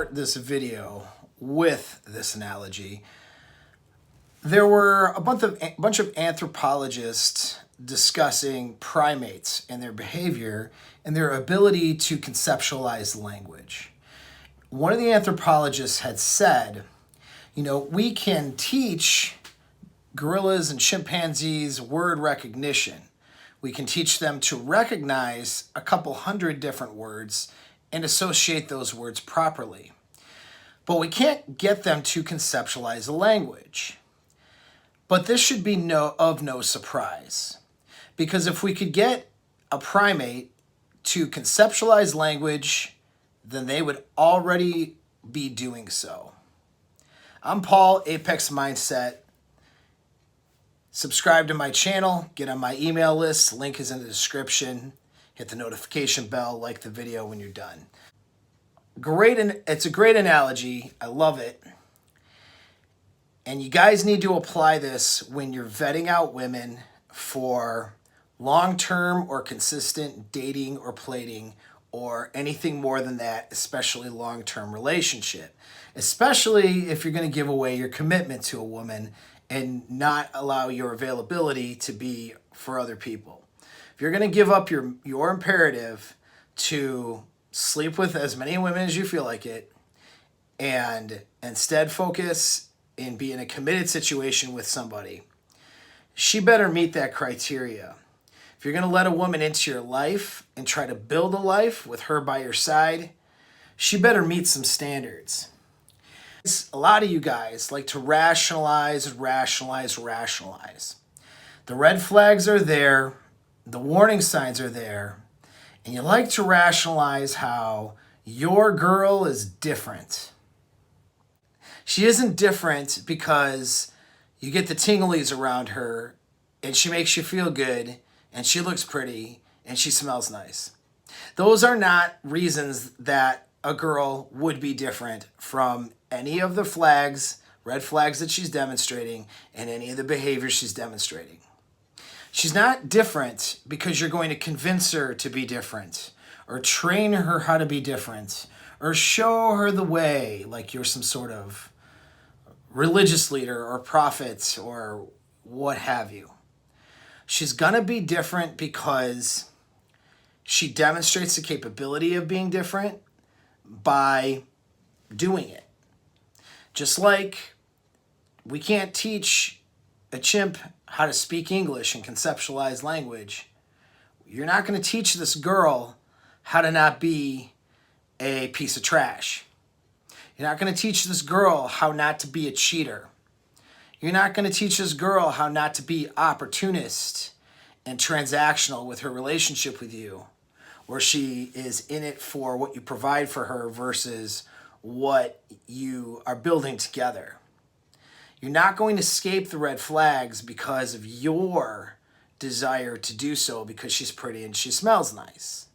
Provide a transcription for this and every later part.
start this video with this analogy. There were a bunch of anthropologists discussing primates and their behavior and their ability to conceptualize language. One of the anthropologists had said, we can teach gorillas and chimpanzees word recognition. We can teach them to recognize a couple hundred different words and associate those words properly. But we can't get them to conceptualize a language. But this should be of no surprise, because if we could get a primate to conceptualize language, then they would already be doing so. I'm Paul, Apex Mindset. Subscribe to my channel, get on my email list, link is in the description. Hit the notification bell, like the video when you're done. It's a great analogy. I love it. And you guys need to apply this when you're vetting out women for long-term or consistent dating or plating or anything more than that, especially long-term relationship. Especially if you're going to give away your commitment to a woman and not allow your availability to be for other people. If you're going to give up your imperative to sleep with as many women as you feel like it and instead focus and be in a committed situation with somebody, she better meet that criteria. If you're going to let a woman into your life and try to build a life with her by your side, she better meet some standards. A lot of you guys like to rationalize. The red flags are there. The warning signs are there. And you like to rationalize how your girl is different. She isn't different because you get the tinglies around her and she makes you feel good and she looks pretty and she smells nice. Those are not reasons that a girl would be different from any of the red flags that she's demonstrating and any of the behavior she's demonstrating. She's not different because you're going to convince her to be different or train her how to be different or show her the way like you're some sort of religious leader or prophet or what have you. She's going to be different because she demonstrates the capability of being different by doing it. Just like we can't teach a chimp how to speak English and conceptualize language, you're not going to teach this girl how to not be a piece of trash. You're not going to teach this girl how not to be a cheater. You're not going to teach this girl how not to be opportunist and transactional with her relationship with you, where she is in it for what you provide for her versus what you are building together. You're not going to escape the red flags because of your desire to do so because she's pretty and she smells nice.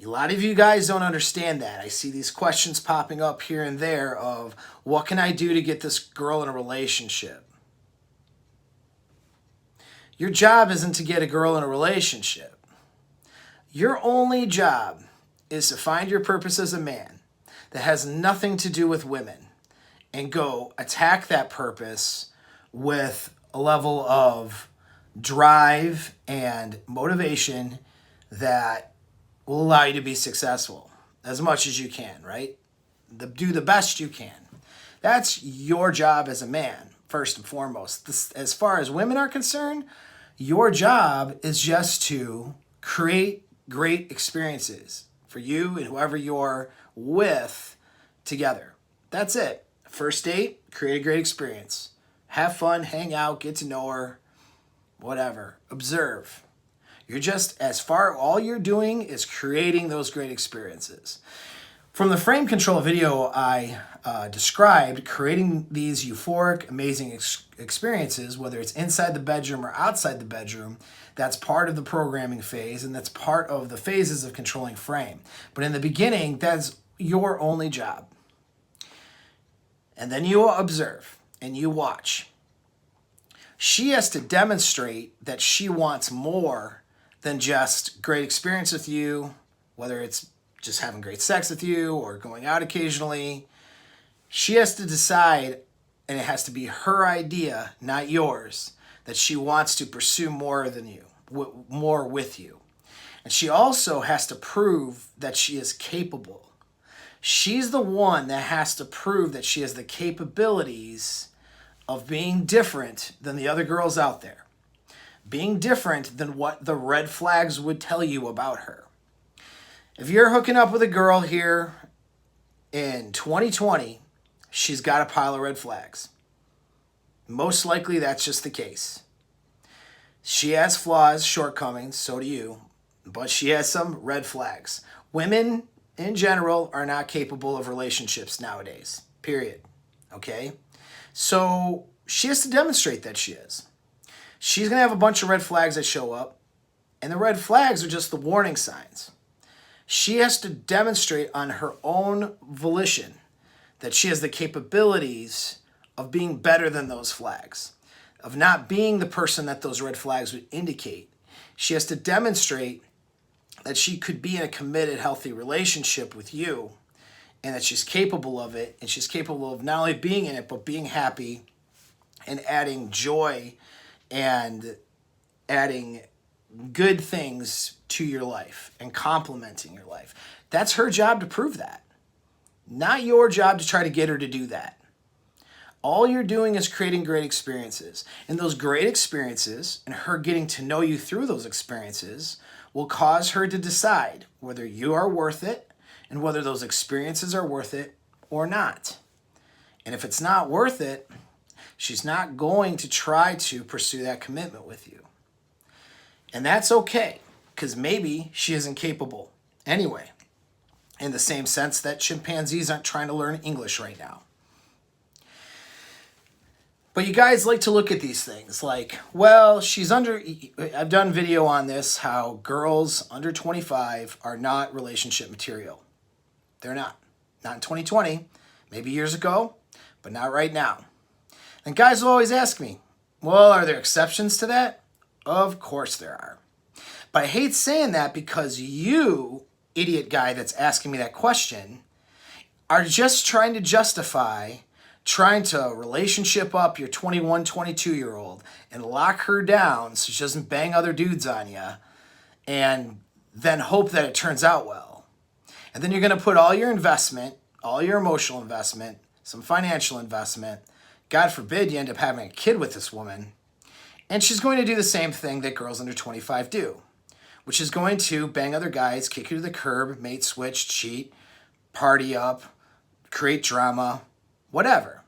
A lot of you guys don't understand that. I see these questions popping up here and there of, what can I do to get this girl in a relationship? Your job isn't to get a girl in a relationship. Your only job is to find your purpose as a man that has nothing to do with women and go attack that purpose with a level of drive and motivation that will allow you to be successful as much as you can, right? Do the best you can. That's your job as a man, first and foremost. As far as women are concerned, your job is just to create great experiences for you and whoever you're with together. That's it. First date, create a great experience. Have fun, hang out, get to know her, whatever. Observe. All you're doing is creating those great experiences. From the frame control video I described, creating these euphoric, amazing experiences, whether it's inside the bedroom or outside the bedroom, that's part of the programming phase, and that's part of the phases of controlling frame. But in the beginning, that's your only job. And then you observe and you watch. She has to demonstrate that she wants more than just great experience with you, whether it's just having great sex with you or going out occasionally. She has to decide, and it has to be her idea, not yours, that she wants to pursue more than you, more with you. And she also has to prove that she is capable. She's the one that has to prove that she has the capabilities of being different than the other girls out there. Being different than what the red flags would tell you about her. If you're hooking up with a girl here in 2020, she's got a pile of red flags. Most likely that's just the case. She has flaws, shortcomings, so do you, but she has some red flags. Women in general are not capable of relationships nowadays, period. Okay? So she has to demonstrate that she is. She's going to have a bunch of red flags that show up, and the red flags are just the warning signs. She has to demonstrate on her own volition that she has the capabilities of being better than those flags, of not being the person that those red flags would indicate. She has to demonstrate that she could be in a committed, healthy relationship with you, and that she's capable of it, and she's capable of not only being in it, but being happy and adding joy and adding good things to your life and complementing your life. That's her job to prove that. Not your job to try to get her to do that. All you're doing is creating great experiences. And those great experiences and her getting to know you through those experiences will cause her to decide whether you are worth it and whether those experiences are worth it or not. And if it's not worth it, she's not going to try to pursue that commitment with you. And that's okay, because maybe she isn't capable anyway, in the same sense that chimpanzees aren't trying to learn English right now. But you guys like to look at these things like, well, I've done video on this, how girls under 25 are not relationship material. They're not. Not in 2020, maybe years ago, but not right now. And guys will always ask me, well, are there exceptions to that? Of course there are. But I hate saying that because you, idiot guy that's asking me that question, are just trying to justify trying to relationship up your 21, 22-year-old and lock her down so she doesn't bang other dudes on you and then hope that it turns out well. And then you're going to put all your investment, all your emotional investment, some financial investment. God forbid you end up having a kid with this woman. And she's going to do the same thing that girls under 25 do, which is going to bang other guys, kick you to the curb, mate switch, cheat, party up, create drama, whatever.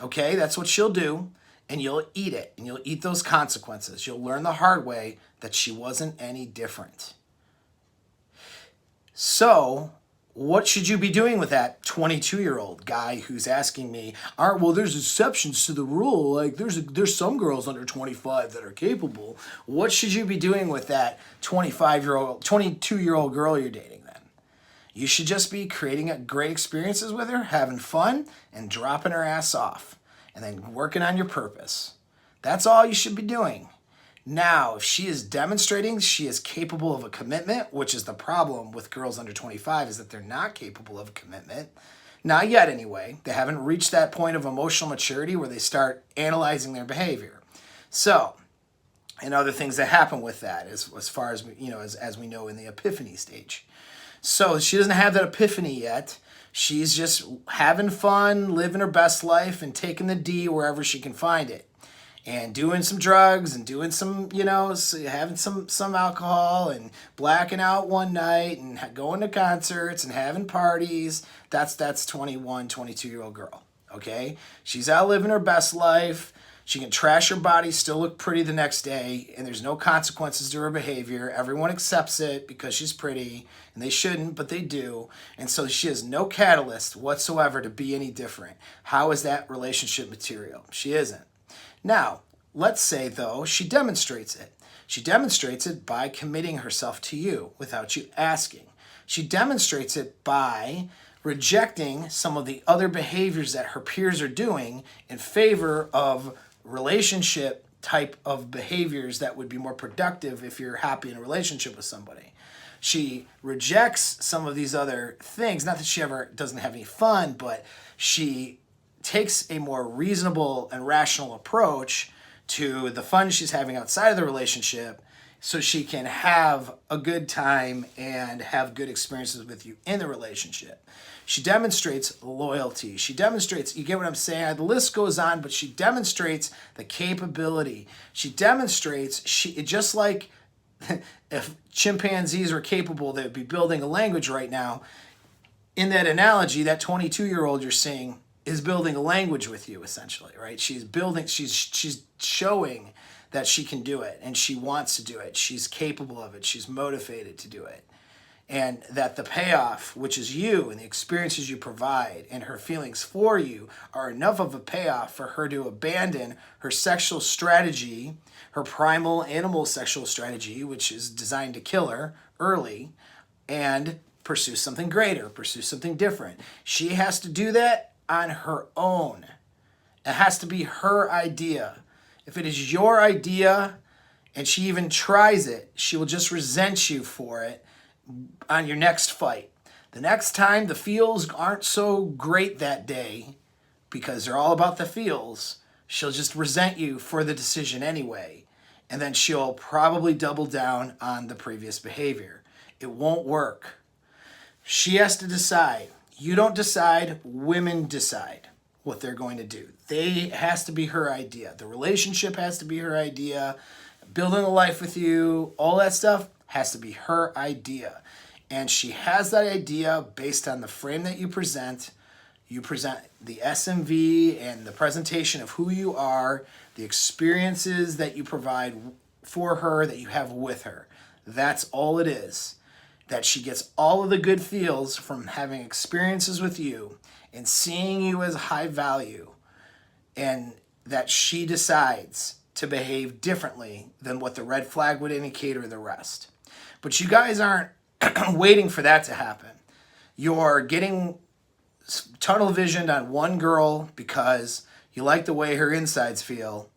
Okay, that's what she'll do, and you'll eat it, and you'll eat those consequences. You'll learn the hard way that she wasn't any different. So, what should you be doing with that 22-year-old guy who's asking me, well, there's exceptions to the rule. Like, there's some girls under 25 that are capable. What should you be doing with that 22-year-old girl you're dating then? You should just be creating great experiences with her, having fun, and dropping her ass off, and then working on your purpose. That's all you should be doing. Now, if she is demonstrating she is capable of a commitment, which is the problem with girls under 25, is that they're not capable of a commitment. Not yet, anyway. They haven't reached that point of emotional maturity where they start analyzing their behavior. So, and other things that happen with that, as far as, as we know in the epiphany stage. So she doesn't have that epiphany yet. She's just having fun, living her best life, and taking the D wherever she can find it. And doing some drugs and doing some, having some alcohol and blacking out one night and going to concerts and having parties. That's 21, 22-year-old girl, okay? She's out living her best life. She can trash her body, still look pretty the next day, and there's no consequences to her behavior. Everyone accepts it because she's pretty, and they shouldn't, but they do. And so she has no catalyst whatsoever to be any different. How is that relationship material? She isn't. Now, let's say, though, she demonstrates it. She demonstrates it by committing herself to you without you asking. She demonstrates it by rejecting some of the other behaviors that her peers are doing in favor of relationship type of behaviors that would be more productive if you're happy in a relationship with somebody. She rejects some of these other things. Not that she ever doesn't have any fun, but she takes a more reasonable and rational approach to the fun she's having outside of the relationship so she can have a good time and have good experiences with you in the relationship. She demonstrates loyalty. She demonstrates, you get what I'm saying? The list goes on, but she demonstrates the capability. She demonstrates, just like if chimpanzees were capable, they'd be building a language right now. In that analogy, that 22-year-old you're seeing is building a language with you, essentially, right? She's showing that she can do it, and she wants to do it. She's capable of it. She's motivated to do it. And that the payoff, which is you and the experiences you provide and her feelings for you, are enough of a payoff for her to abandon her sexual strategy, her primal animal sexual strategy, which is designed to kill her early, and pursue something greater, pursue something different. She has to do that on her own. It has to be her idea. If it is your idea and she even tries it, she will just resent you for it on your next fight. The next time the feels aren't so great that day, because they're all about the feels, she'll just resent you for the decision anyway. And then she'll probably double down on the previous behavior. It won't work. She has to decide. You don't decide, women decide what they're going to do. It has to be her idea. The relationship has to be her idea. Building a life with you, all that stuff has to be her idea. And she has that idea based on the frame that you present. You present the SMV and the presentation of who you are, the experiences that you provide for her, that you have with her. That's all it is. That she gets all of the good feels from having experiences with you and seeing you as high value, and that she decides to behave differently than what the red flag would indicate or the rest. But you guys aren't waiting for that to happen. You're getting tunnel visioned on one girl because you like the way her insides feel,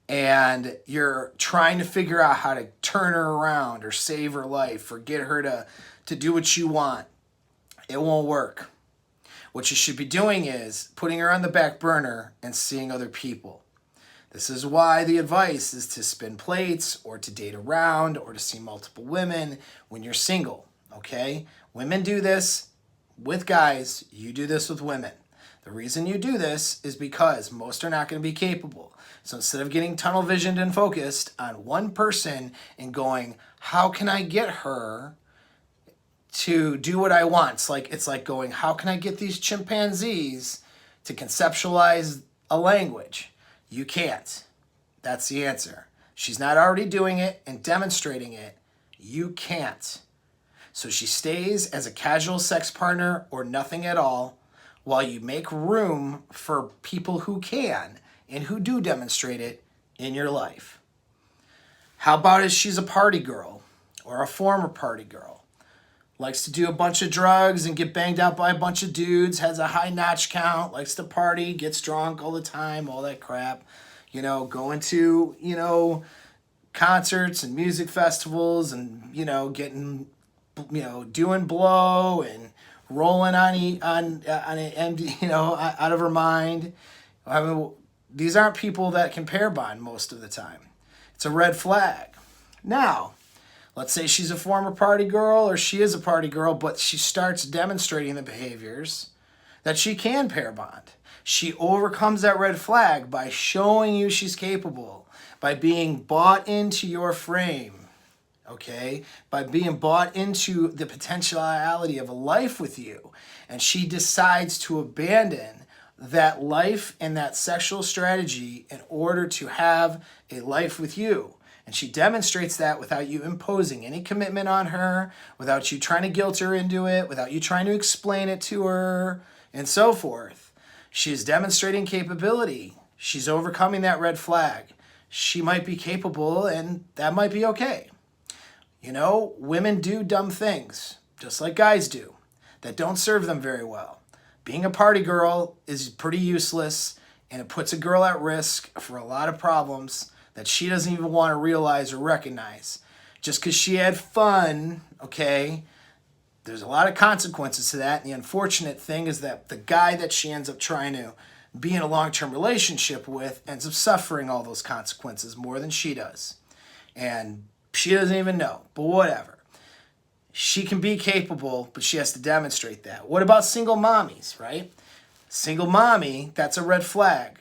and you're trying to figure out how to turn her around or save her life or get her to do what you want. It won't work. What you should be doing is putting her on the back burner and seeing other people. This is why the advice is to spin plates or to date around or to see multiple women when you're single, okay? Women do this with guys. You do this with women. The reason you do this is because most are not going to be capable. So instead of getting tunnel visioned and focused on one person and going, how can I get her to do what I want? It's like going, how can I get these chimpanzees to conceptualize a language? You can't. That's the answer. She's not already doing it and demonstrating it. You can't. So she stays as a casual sex partner or nothing at all while you make room for people who can and who do demonstrate it in your life. How about if she's a party girl or a former party girl? Likes to do a bunch of drugs and get banged out by a bunch of dudes, has a high notch count, likes to party, gets drunk all the time, all that crap. Going to, concerts and music festivals and, getting, doing blow and rolling on an MD, out of her mind. I mean, these aren't people that can pair bond most of the time. It's a red flag. Now, let's say she's a former party girl or she is a party girl, but she starts demonstrating the behaviors that she can pair bond. She overcomes that red flag by showing you she's capable, by being bought into your frame, okay? By being bought into the potentiality of a life with you. And she decides to abandon that life and that sexual strategy in order to have a life with you. And she demonstrates that without you imposing any commitment on her, without you trying to guilt her into it, without you trying to explain it to her, and so forth. She's demonstrating capability. She's overcoming that red flag. She might be capable, and that might be okay. Women do dumb things, just like guys do, that don't serve them very well. Being a party girl is pretty useless, and it puts a girl at risk for a lot of problems that she doesn't even want to realize or recognize. Just because she had fun, okay, there's a lot of consequences to that. And the unfortunate thing is that the guy that she ends up trying to be in a long-term relationship with ends up suffering all those consequences more than she does. And she doesn't even know, but whatever. She can be capable, but she has to demonstrate that. What about single mommies, right? Single mommy, that's a red flag.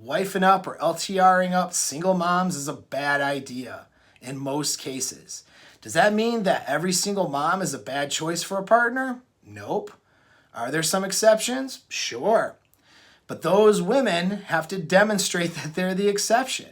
Wifing up or LTRing up single moms is a bad idea in most cases. Does that mean that every single mom is a bad choice for a partner? Nope. Are there some exceptions? Sure. But those women have to demonstrate that they're the exception.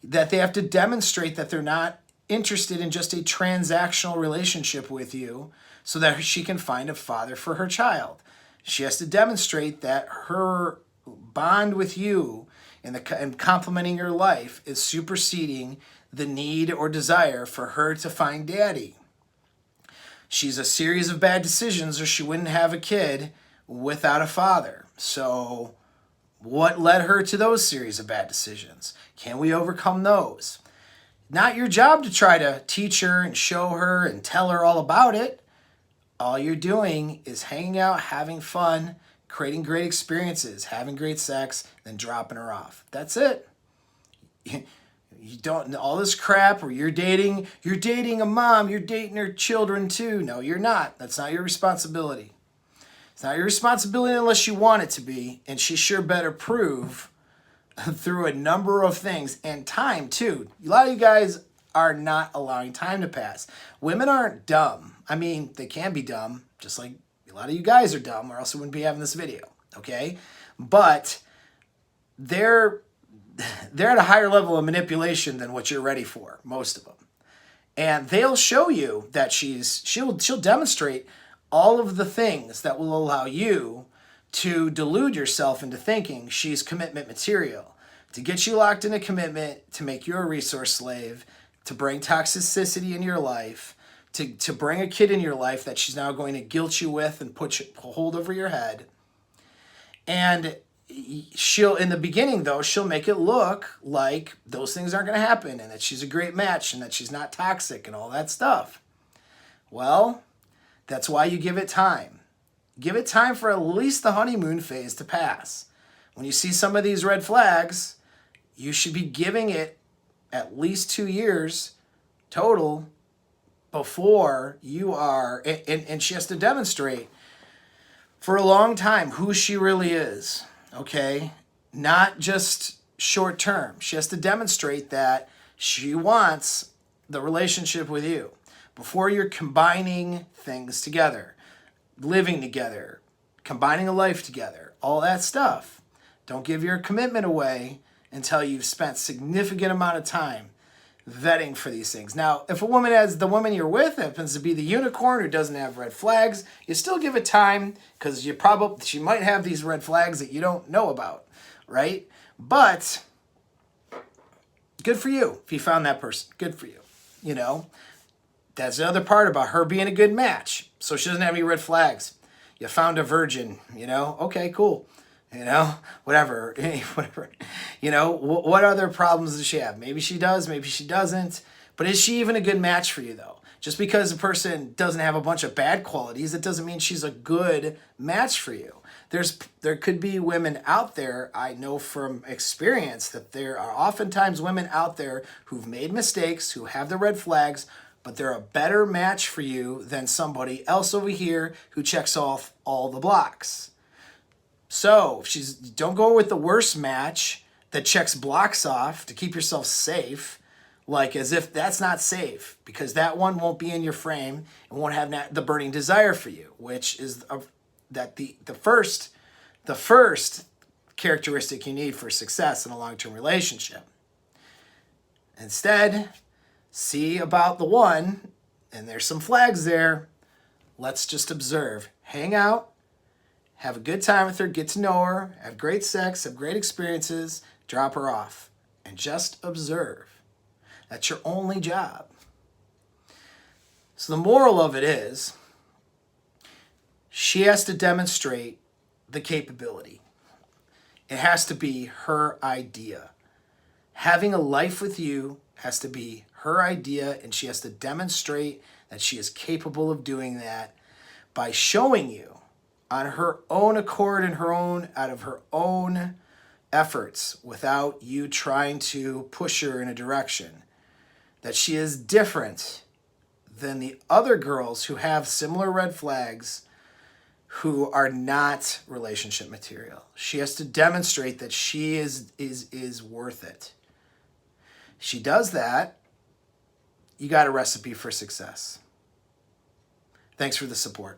That they have to demonstrate that they're not interested in just a transactional relationship with you so that she can find a father for her child. She has to demonstrate that her bond with you and complementing your life is superseding the need or desire for her to find daddy. She's a series of bad decisions or she wouldn't have a kid without a father. So what led her to those series of bad decisions? Can we overcome those? Not your job to try to teach her and show her and tell her all about it. All you're doing is hanging out, having fun, creating great experiences, having great sex, then dropping her off. That's it. You don't, all this crap where you're dating a mom, you're dating her children too. No, you're not. That's not your responsibility. It's not your responsibility unless you want it to be, and she sure better prove through a number of things and time too. A lot of you guys are not allowing time to pass. Women aren't dumb. I mean, they can be dumb, just like a lot of you guys are dumb, or else we wouldn't be having this video, okay? But they're at a higher level of manipulation than what you're ready for, most of them. And they'll show you that she'll demonstrate all of the things that will allow you to delude yourself into thinking she's commitment material, to get you locked in a commitment, to make you a resource slave, to bring toxicity in your life, to bring a kid in your life that she's now going to guilt you with and put hold over your head. And she'll, in the beginning though, she'll make it look like those things aren't going to happen and that she's a great match and that she's not toxic and all that stuff. Well, that's why you give it time. Give it time for at least the honeymoon phase to pass. When you see some of these red flags, you should be giving it at least 2 years total before you are, and she has to demonstrate for a long time who she really is, okay? Not just short term. She has to demonstrate that she wants the relationship with you before you're combining things together, living together, combining a life together, all that stuff. Don't give your commitment away until you've spent significant amount of time vetting for these things. Now, if the woman you're with happens to be the unicorn who doesn't have red flags, you still give it time because she might have these red flags that you don't know about, right? But good for you if you found that person. Good for you. You know, that's the other part about her being a good match. So she doesn't have any red flags. You found a virgin, you know? Okay, cool. You know, whatever. You know, what other problems does she have? Maybe she does, maybe she doesn't. But is she even a good match for you, though? Just because a person doesn't have a bunch of bad qualities, it doesn't mean she's a good match for you. There could be women out there, I know from experience, that there are oftentimes women out there who've made mistakes, who have the red flags, but they're a better match for you than somebody else over here who checks off all the blocks. So don't go with the worst match that checks blocks off to keep yourself safe, like as if that's not safe, because that one won't be in your frame and won't have the burning desire for you, which is the first characteristic you need for success in a long-term relationship. Instead, see about the one, and there's some flags there. Let's just observe, hang out, have a good time with her, get to know her, have great sex, have great experiences, drop her off, and just observe. That's your only job. So the moral of it is, she has to demonstrate the capability. It has to be her idea. Having a life with you has to be her idea, and she has to demonstrate that she is capable of doing that by showing you on her own accord and out of her own efforts, without you trying to push her in a direction, that she is different than the other girls who have similar red flags who are not relationship material. She has to demonstrate that she is worth it. She does that, you got a recipe for success. Thanks for the support.